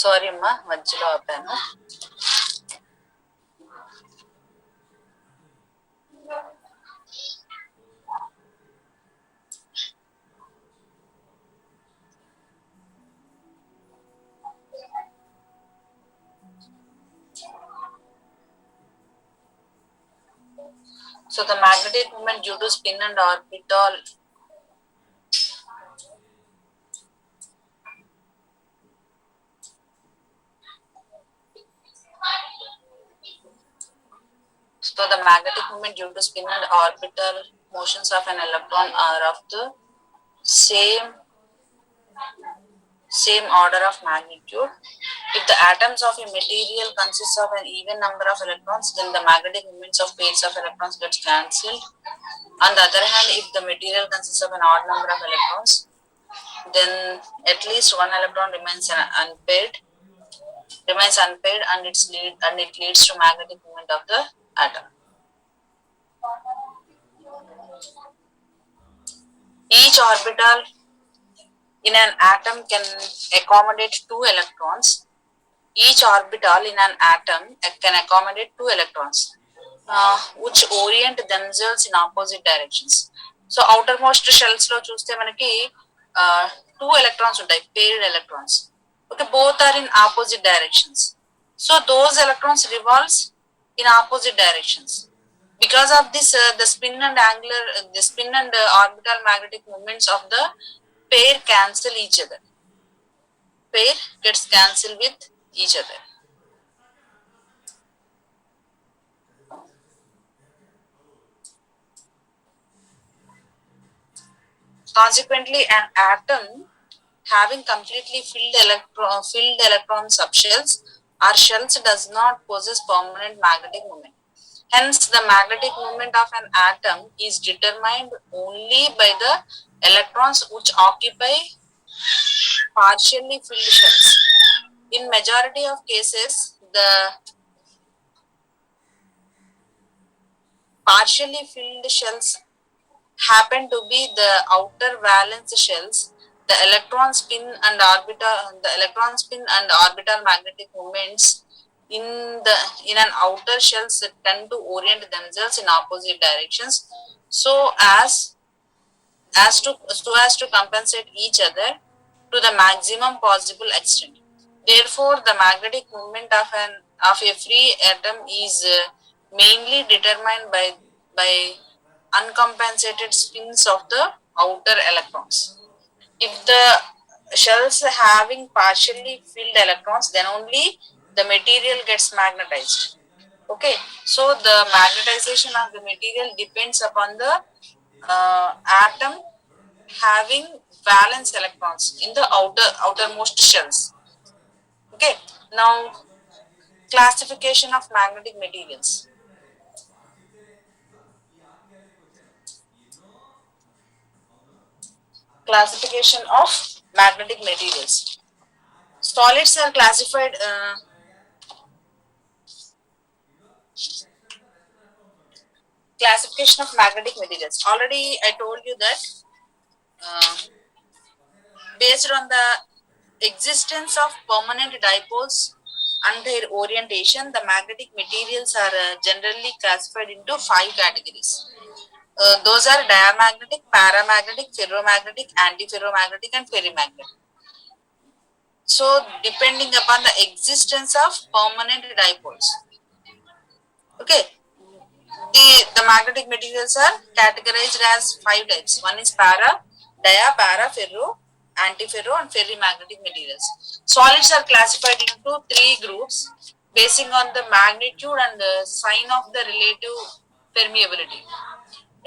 Sorry అమ్మా, మధ్యలో ఆపాను. So the magnetic moment due to spin and orbital due to spin and orbital motions of an electron are of the same order of magnitude. If the atoms of a material consists of an even number of electrons, then the magnetic moments of pairs of electrons gets cancelled. On the other hand, if the material consists of an odd number of electrons, then at least one electron remains unpaired, and it leads to magnetic moment of the atom. Each orbital in an atom can accommodate 2 electrons. Each orbital in an atom can accommodate 2 electrons, which orient themselves in opposite directions. So outermost shells lo chuste manaki 2 electrons untai, paired electrons. Okay, both are in opposite directions. So those electrons revolves in opposite directions. Because of this, the spin and orbital magnetic moments of the pair cancel each other. Pair gets cancelled with each other. Consequently, an atom having completely filled electron subshells or shells does not possess permanent magnetic moment. Hence, the magnetic moment of an atom is determined only by the electrons which occupy partially filled shells. In majority of cases, the partially filled shells happen to be the outer valence shells. The electron spin and orbital magnetic moments in an outer shells tend to orient themselves in opposite directions, so as to compensate each other to the maximum possible extent. Therefore, the magnetic moment of a free atom is mainly determined by uncompensated spins of the outer electrons. If the shells having partially filled electrons, then only the material gets magnetized. Okay, so the magnetization of the material depends upon the atom having valence electrons in the outermost shells. Okay, now classification of magnetic materials. Classification of magnetic materials. Solids are classified. Classification of magnetic materials. Already I told you that uh, based on the existence of permanent dipoles and their orientation, the magnetic materials are generally classified into 5 categories. Those are diamagnetic, paramagnetic, ferromagnetic, antiferromagnetic, and ferrimagnetic. So, depending upon the existence of permanent dipoles. Okay, the magnetic materials are categorized as 5 types. One is para, ferro, antiferro, and ferrimagnetic materials. Solids are classified into 3 groups basing on the magnitude and the sign of the relative permeability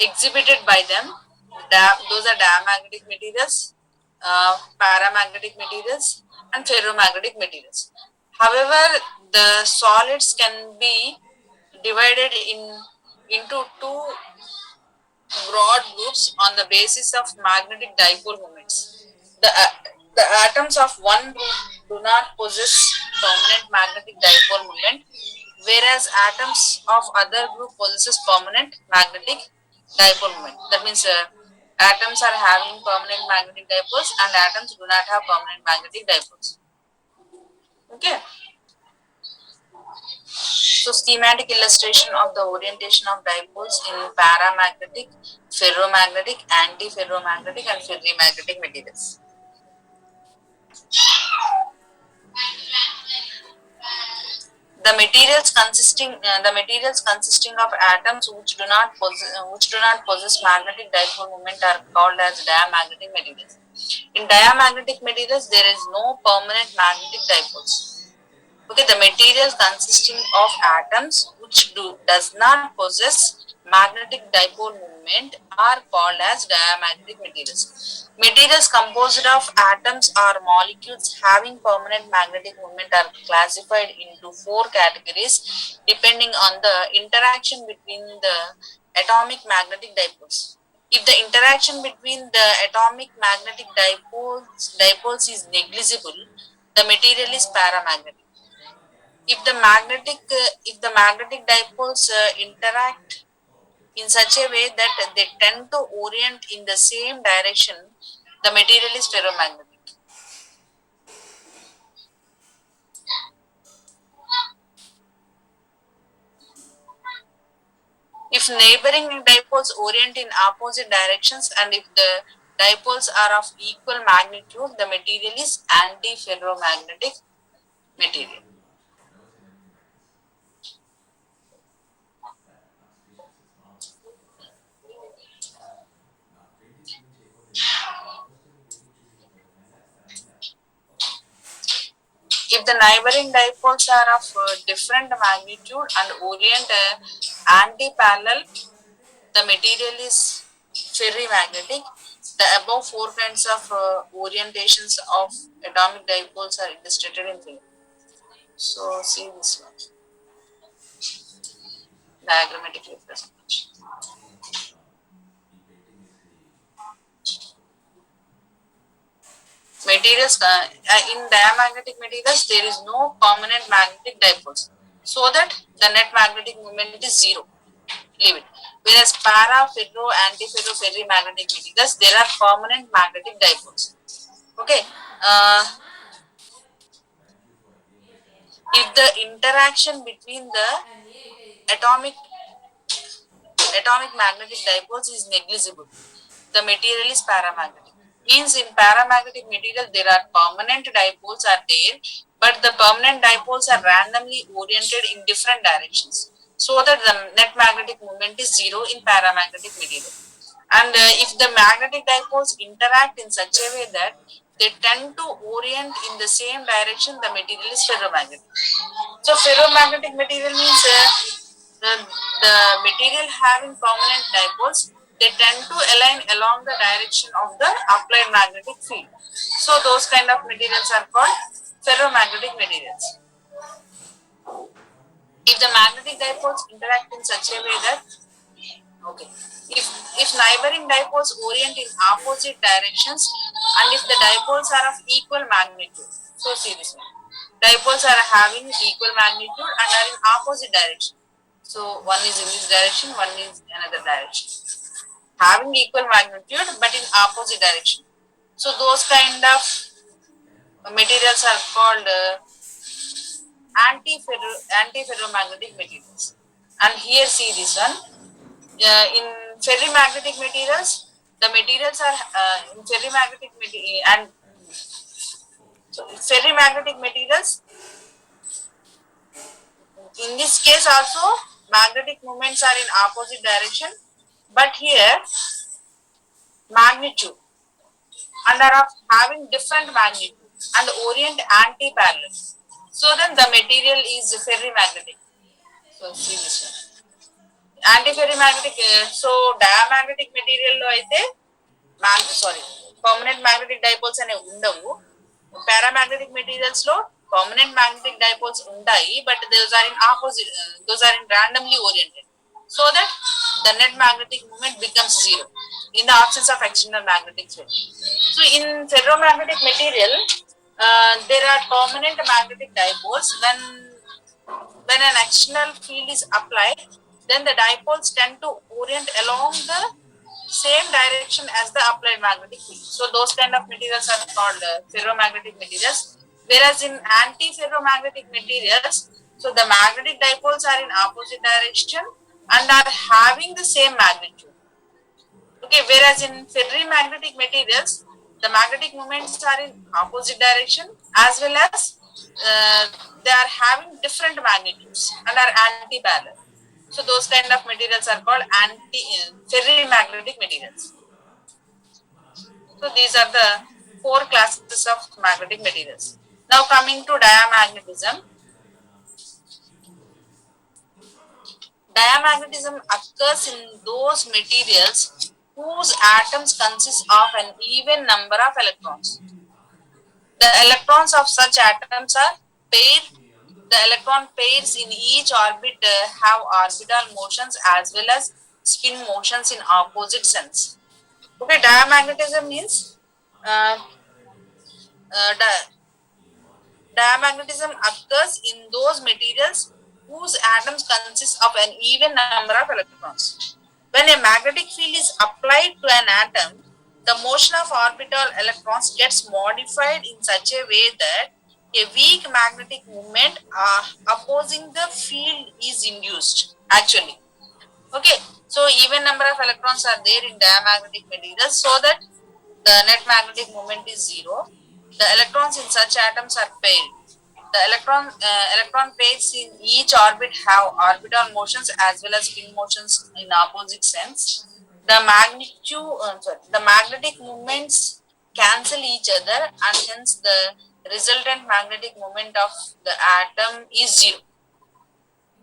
exhibited by them. Those are diamagnetic materials, paramagnetic materials, and ferromagnetic materials. However, the solids can be divided into 2 broad groups on the basis of magnetic dipole moments. The atoms of one group do not possess permanent magnetic dipole moment, whereas atoms of other group possesses permanent magnetic dipole moment. That means atoms are having permanent magnetic dipoles and atoms do not have permanent magnetic dipoles. Okay. So schematic illustration of the orientation of dipoles in paramagnetic, ferromagnetic, antiferromagnetic and ferrimagnetic materials. The materials consisting of atoms which do not possess magnetic dipole moment are called as diamagnetic materials. In diamagnetic materials, there is no permanent magnetic dipoles. Okay, the material consisting of atoms which does not possess magnetic dipole moment are called as diamagnetic materials. Materials composed of atoms or molecules having permanent magnetic moment are classified into four categories depending on the interaction between the atomic magnetic dipoles. If the interaction between the atomic magnetic dipoles is negligible, the material is paramagnetic. If the magnetic dipoles interact in such a way that they tend to orient in the same direction, the material is ferromagnetic. If neighboring dipoles orient in opposite directions and if the dipoles are of equal magnitude, the material is antiferromagnetic material. If the neighboring dipoles are of different magnitude and orient anti-parallel, the material is ferrimagnetic. The above four kinds of orientations of atomic dipoles are illustrated in figure. So see this one, diagrammatic representation. Materials in diamagnetic materials there is no permanent magnetic dipoles, so that the net magnetic moment is zero. Leave it. Whereas para, ferro, antiferro, ferrimagnetic materials there are permanent magnetic dipoles. Okay. Uh, if the interaction between the atomic atomic magnetic dipoles is negligible, the material is paramagnetic. Means in paramagnetic material there are permanent dipoles are there, but the permanent dipoles are randomly oriented in different directions, so that the net magnetic moment is zero in paramagnetic material. And if the magnetic dipoles interact in such a way that they tend to orient in the same direction, the material is ferromagnetic. So ferromagnetic material means the, the material having permanent dipoles, they tend to align along the direction of the applied magnetic field. So those kind of materials are called ferromagnetic materials. If the magnetic dipoles interact in such a way that okay, if neighboring dipoles orient in opposite directions and if the dipoles are of equal magnitude, so see this one. Dipoles are having equal magnitude and are in opposite direction. So one is in this direction, one is another direction. Having equal magnitude but in opposite direction. So those kind of materials are called antiferromagnetic materials. And here see this one. In ferrimagnetic materials, the materials are in ferrimagnetic and so ferrimagnetic materials. In this case also, magnetic moments are in opposite direction, but here magnitude and are of having different magnitude and orient anti-parallel. So then the material is ferrimagnetic. So see this one. Antiferromagnetic. So diamagnetic material లో అయితే permanent magnetic dipoles అనేవి ఉండవు. Paramagnetic materials లో permanent magnetic dipoles ఉంటాయి, but those are in randomly oriented, so that the net magnetic moment becomes zero in the absence of external magnetic field. So in ferromagnetic material, there are permanent magnetic dipoles. When an external field is applied, then the dipoles tend to orient along the same direction as the applied magnetic field. So those kind of materials are called ferromagnetic materials. Whereas in anti-ferromagnetic materials, so the magnetic dipoles are in opposite direction and are having the same magnitude. Okay, whereas in ferrimagnetic materials, the magnetic moments are in opposite direction as well as they are having different magnitudes and are anti-parallel. So those kind of materials are called ferrimagnetic materials. So these are the four classes of magnetic materials. Now coming to diamagnetism. Diamagnetism occurs in those materials whose atoms consist of an even number of electrons. The electrons of such atoms are paired. The electron pairs in each orbit have orbital motions as well as spin motions in opposite sense. Okay, diamagnetism means uh, uh, diamagnetism occurs in those materials whose atoms consist of an even number of electrons. When a magnetic field is applied to an atom, the motion of orbital electrons gets modified in such a way that a weak magnetic moment opposing the field is induced. Actually, okay, so even number of electrons are there in diamagnetic materials so that the net magnetic moment is zero. The electrons in such atoms are paired. The electron pairs in each orbit have orbital motions as well as spin motions in opposite sense. The magnetic moments cancel each other and hence the resultant magnetic moment of the atom is zero.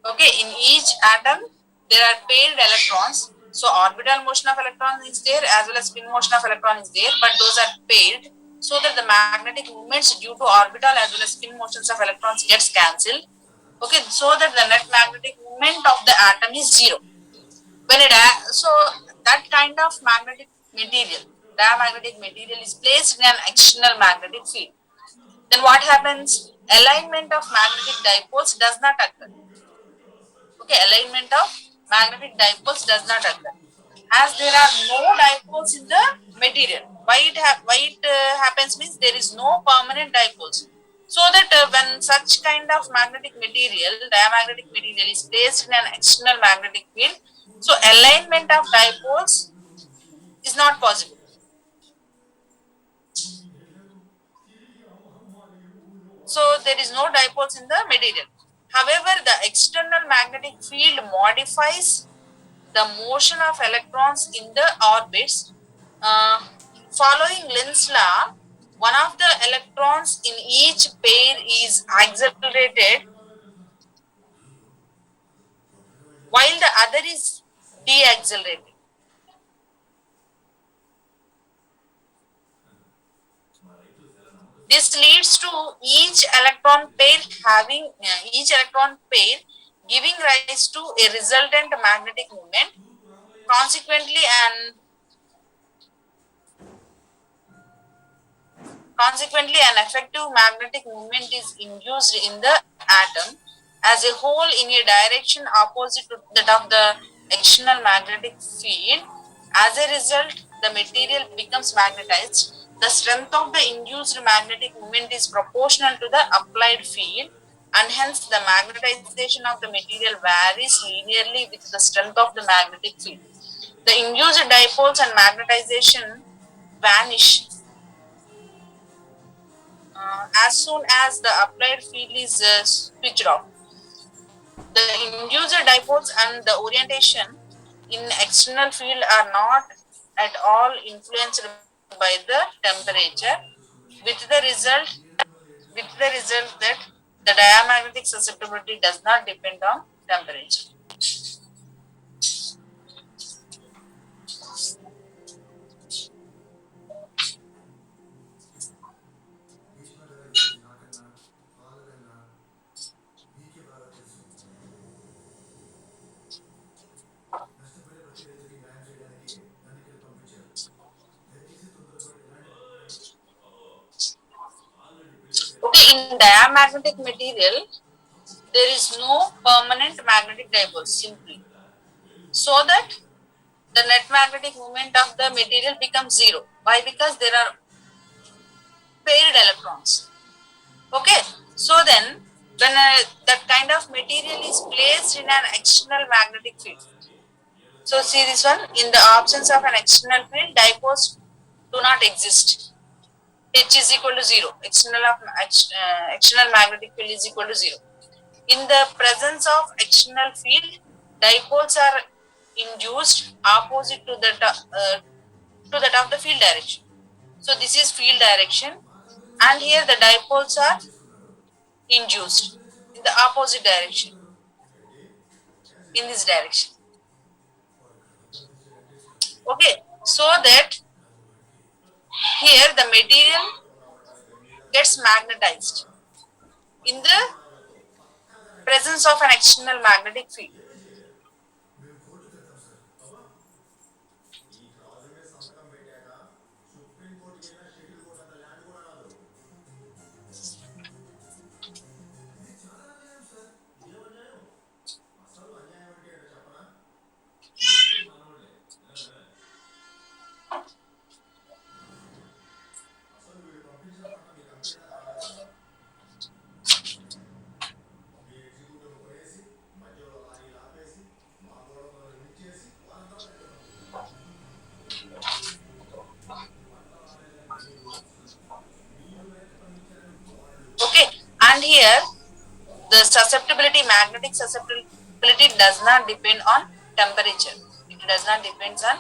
Okay, in each atom there are paired electrons. So orbital motion of electron is there as well as spin motion of electron is there, but those are paired so that the magnetic moments due to orbital as well as spin motions of electrons gets cancelled. Okay, so that the net magnetic moment of the atom is zero. When so that kind of magnetic material, diamagnetic material is placed in an external magnetic field. Then what happens? Alignment of magnetic dipoles does not occur. Okay, alignment of magnetic dipoles does not occur as there are no dipoles in the material. Why it happens means there is no permanent dipoles. So that when such kind of magnetic material, diamagnetic material is placed in an external magnetic field, so alignment of dipoles is not possible. So there is no dipoles in the material. However, the external magnetic field modifies the motion of electrons in the orbits. Uh, Following Lenz's law, one of the electrons in each pair is accelerated while the other is deaccelerated. This leads to each electron pair giving rise to a resultant magnetic moment. Consequently, an effective magnetic moment is induced in the atom as a whole in a direction opposite to that of the external magnetic field. As a result, the material becomes magnetized. The strength of the induced magnetic moment is proportional to the applied field, and hence the magnetization of the material varies linearly with the strength of the magnetic field. The induced dipoles and magnetization vanish as soon as the applied field is switched off. The induced dipoles and the orientation in external field are not at all influenced by the temperature, with the result that the diamagnetic susceptibility does not depend on temperature. Okay, in diamagnetic material, there is no permanent magnetic dipole simply. So that the net magnetic moment of the material becomes zero. Why? Because there are paired electrons. when that kind of material is placed in an external magnetic field. So see this one, in the absence of an external field, dipoles do not exist. H is equal to 0. External magnetic field is equal to 0. In the presence of external field, dipoles are induced opposite to that of the field direction. So this is field direction, and here the dipoles are induced in the opposite direction, in this direction. Okay, so that here the material gets magnetized in the presence of an external magnetic field. Okay, and here the susceptibility, magnetic susceptibility does not depend on temperature. It does not depend on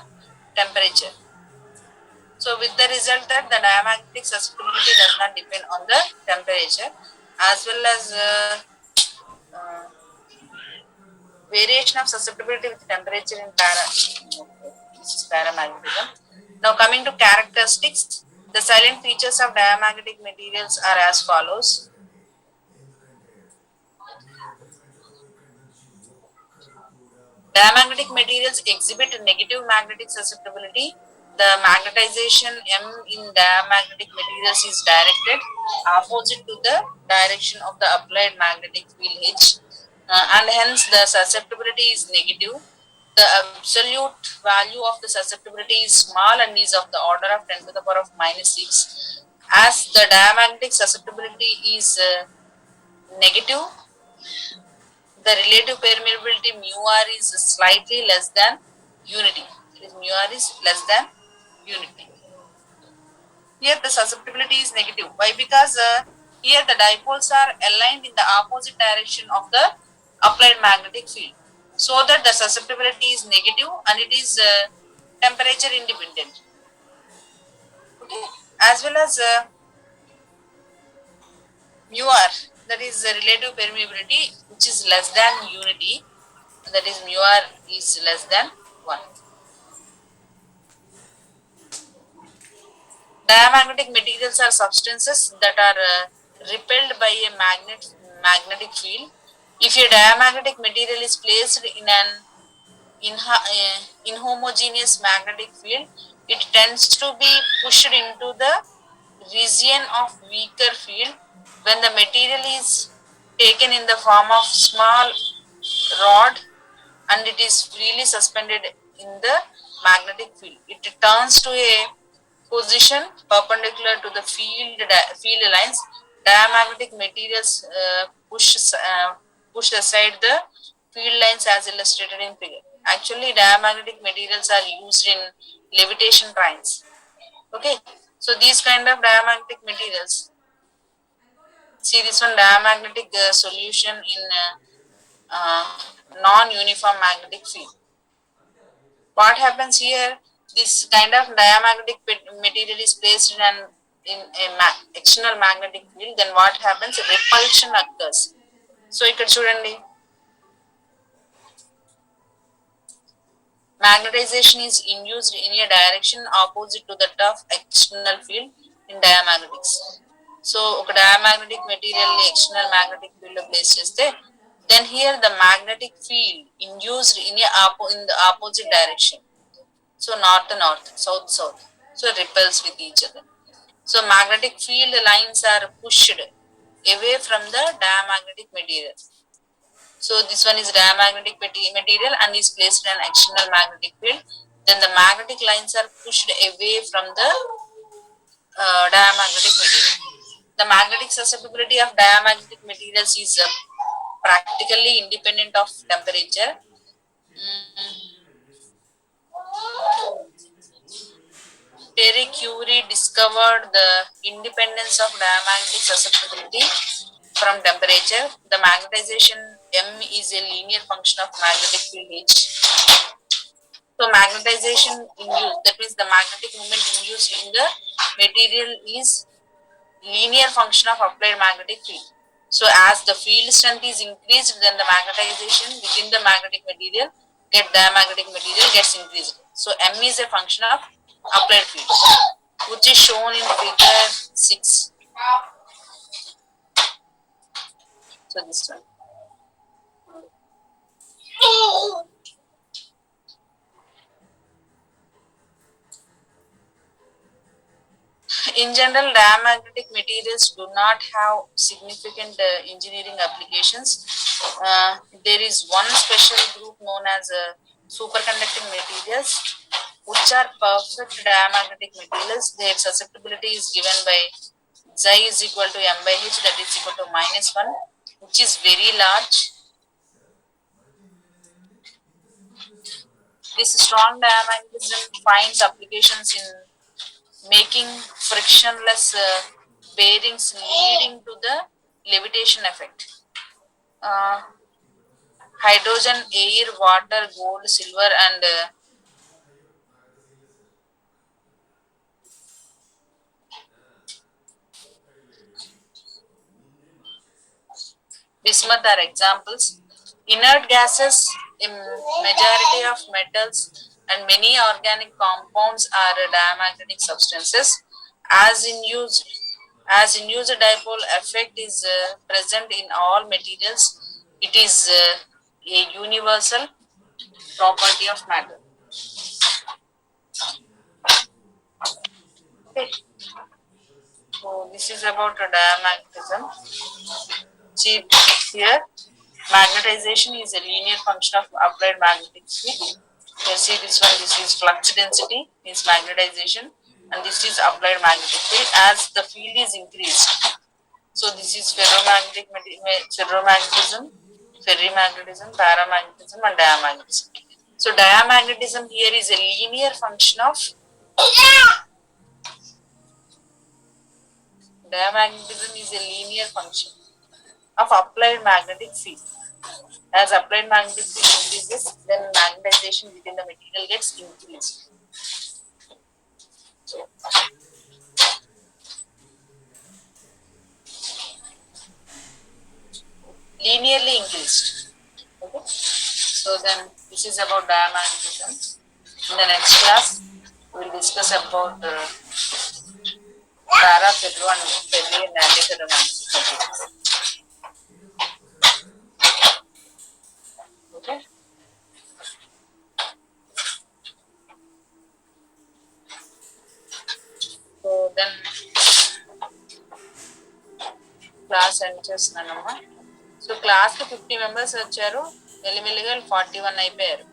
temperature. So with the result that the diamagnetic susceptibility does not depend on the temperature, as well as uh, variation of susceptibility with temperature in this is paramagnetism. Now coming to characteristics, the silent features of diamagnetic materials are as follows. Diamagnetic materials exhibit negative magnetic susceptibility. The magnetization M in diamagnetic materials is directed opposite to the direction of the applied magnetic field H, and hence the susceptibility is negative. The absolute value of the susceptibility is small and is of the order of 10 to the power of -6. As the diamagnetic susceptibility is negative, the relative permeability mu r is slightly less than unity. It is mu r is less than unity. Here the susceptibility is negative. Why? Because here the dipoles are aligned in the opposite direction of the applied magnetic field, so that the susceptibility is negative and it is temperature independent. Okay, as well as mu r, that is the relative permeability, which is less than unity, that is mu r is less than 1. Diamagnetic materials are substances that are repelled by a magnetic field. If a diamagnetic material is placed in an inhomogeneous magnetic field, it tends to be pushed into the region of weaker field. When the material is taken in the form of small rod and it is freely suspended in the magnetic field, it turns to a position perpendicular to the field lines. Diamagnetic materials push aside the field lines as illustrated in figure. Actually, diamagnetic materials are used in levitation trains. Okay, so these kind of diamagnetic materials. See this one, diamagnetic solution in non-uniform magnetic field. What happens here? This kind of diamagnetic material is placed in an external magnetic field. Then what happens? Repulsion occurs. So ఇక్కడ చూడండి, magnetization is induced in a direction opposite to that of external field in diamagnetics. So ఒక diamagnetic material external magnetic field లో place చేస్తే, then here the magnetic field induced in the opposite direction. So north to north, south south. So repels with each other. So magnetic field lines are pushed away from the diamagnetic material. So this one is diamagnetic material and is placed in an external magnetic field. Then the magnetic lines are pushed away from the diamagnetic material. The magnetic susceptibility of diamagnetic materials is practically independent of temperature. Mm, Pierre Curie discovered the independence of diamagnetic susceptibility from temperature. The magnetization M is a linear function of magnetic field H. So magnetization induced, that means the magnetic moment induced in the material is linear function of applied magnetic field. So as the field strength is increased, then the magnetization within the magnetic material diamagnetic material gets increased. So M is a function of applied field, which is shown in figure 6. So this one. In general, diamagnetic materials do not have significant engineering applications. There is one special group known as superconducting materials, which are perfect diamagnetic materials. Their susceptibility is given by Xi is equal to M by H, that is equal to -1, which is very large. This strong diamagnetism finds applications in making frictionless bearings, leading to the levitation effect. Uh, Hydrogen, air, water, gold, silver, and bismuth are examples. Inert gases, a majority of metals, and many organic compounds are diamagnetic substances. As in use, as in use, a dipole effect is present in all materials. It is a universal property of matter. Okay. So this is about diamagnetism. See here, magnetization is a linear function of applied magnetic field. You see this one, this is flux density, is magnetization, and this is applied magnetic field as the field is increased. So this is ferromagnetism, ferrimagnetism, paramagnetism, and diamagnetism. So diamagnetism here is a linear function of diamagnetism is a linear function of applied magnetic field. As applied magnetic field increases, then magnetization within the material gets increased. So linearly increased. Okay. So then this is about diamagnetism. In the next class, we will discuss about para, ferro, and ferri and antiferromagnetic. Okay. So then class end చేస్తున్నానమ్మా. So క్లాస్కి 50 members వచ్చారు, మెల్లిమెల్లిగా 41 అయిపోయారు.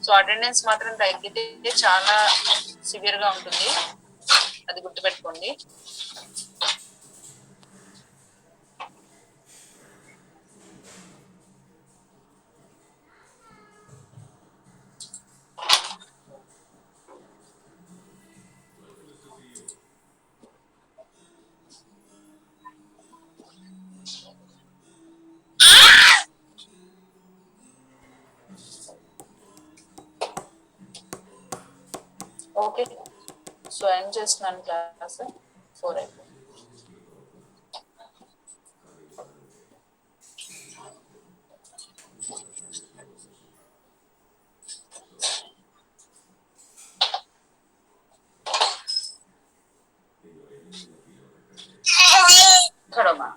So attendance మాత్రం తగ్గితే చాలా సివియర్గా ఉంటుంది, అది గుర్తుపెట్టుకోండి. ఓకే, సో ఎండ్ చేస్తున్నాను క్లాస్. 4 అయిపోయింది. खड़ो माँ.